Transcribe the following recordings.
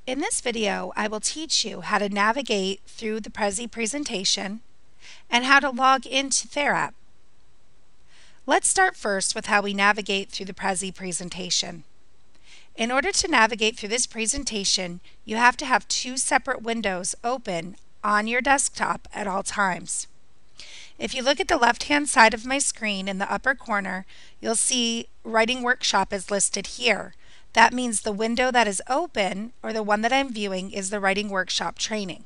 In this video, I will teach you how to navigate through the Prezi presentation and how to log into TheraP. Let's start first with how we navigate through the Prezi presentation. In order to navigate through this presentation, you have to have two separate windows open on your desktop at all times. If you look at the left-hand side of my screen in the upper corner, you'll see Writing Workshop is listed here. That means the window that is open, or the one that I'm viewing, is the Writing Workshop training.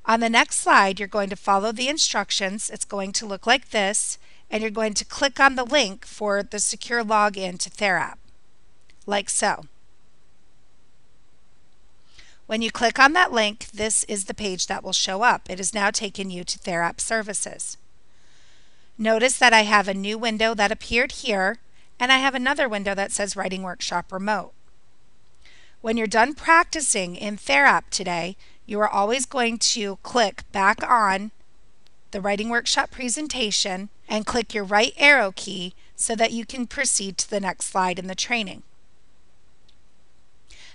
On the next slide, you're going to follow the instructions. It's going to look like this, and you're going to click on the link for the secure login to TheraP, like so. When you click on that link, this is the page that will show up. It has now taken you to TheraP Services. Notice that I have a new window that appeared here, and I have another window that says Writing Workshop Remote. When you're done practicing in TheraP today, you are always going to click back on the Writing Workshop presentation and click your right arrow key so that you can proceed to the next slide in the training.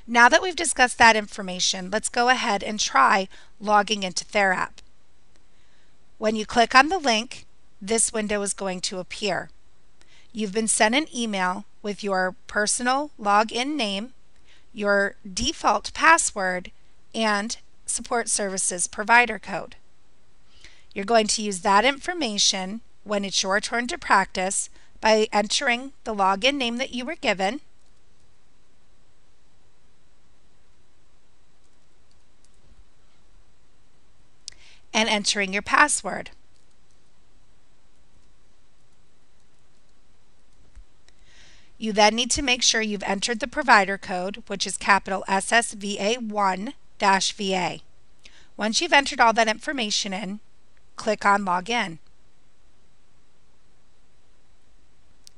Now that we've discussed that information, let's go ahead and try logging into TheraP. When you click on the link, this window is going to appear. You've been sent an email with your personal login name, your default password, and support services provider code. You're going to use that information when it's your turn to practice by entering the login name that you were given, and entering your password. You then need to make sure you've entered the provider code, which is capital SSVA1-VA. Once you've entered all that information in, click on Login.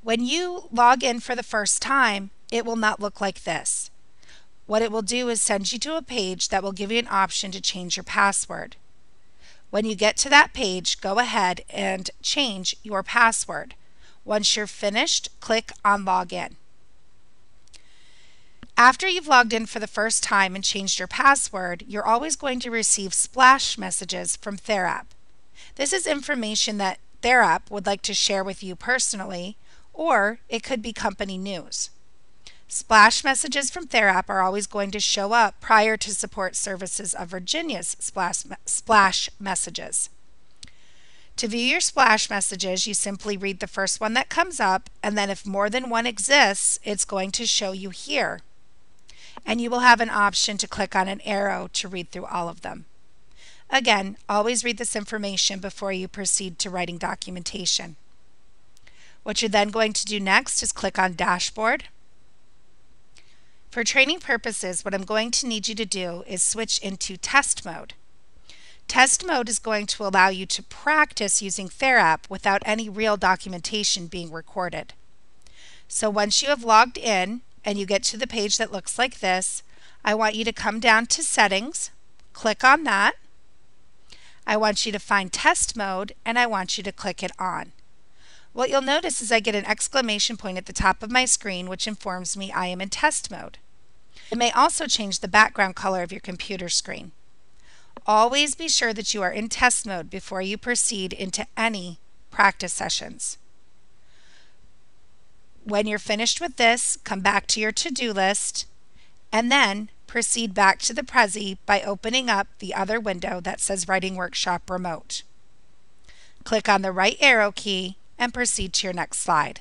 When you log in for the first time, it will not look like this. What it will do is send you to a page that will give you an option to change your password. When you get to that page, go ahead and change your password. Once you're finished, click on Login. After you've logged in for the first time and changed your password, you're always going to receive splash messages from TheraP. This is information that TheraP would like to share with you personally, or it could be company news. Splash messages from TheraP are always going to show up prior to Support Services of Virginia's splash messages. To view your splash messages, you simply read the first one that comes up, and then if more than one exists, it's going to show you here. And you will have an option to click on an arrow to read through all of them. Again, always read this information before you proceed to writing documentation. What you're then going to do next is click on Dashboard. For training purposes, what I'm going to need you to do is switch into test mode. Test mode is going to allow you to practice using TheraP without any real documentation being recorded. So once you have logged in and you get to the page that looks like this, I want you to come down to Settings, click on that. I want you to find Test Mode, and I want you to click it on. What you'll notice is I get an exclamation point at the top of my screen, which informs me I am in test mode. It may also change the background color of your computer screen. Always be sure that you are in test mode before you proceed into any practice sessions. When you're finished with this, come back to your to-do list and then proceed back to the Prezi by opening up the other window that says Writing Workshop Remote. Click on the right arrow key and proceed to your next slide.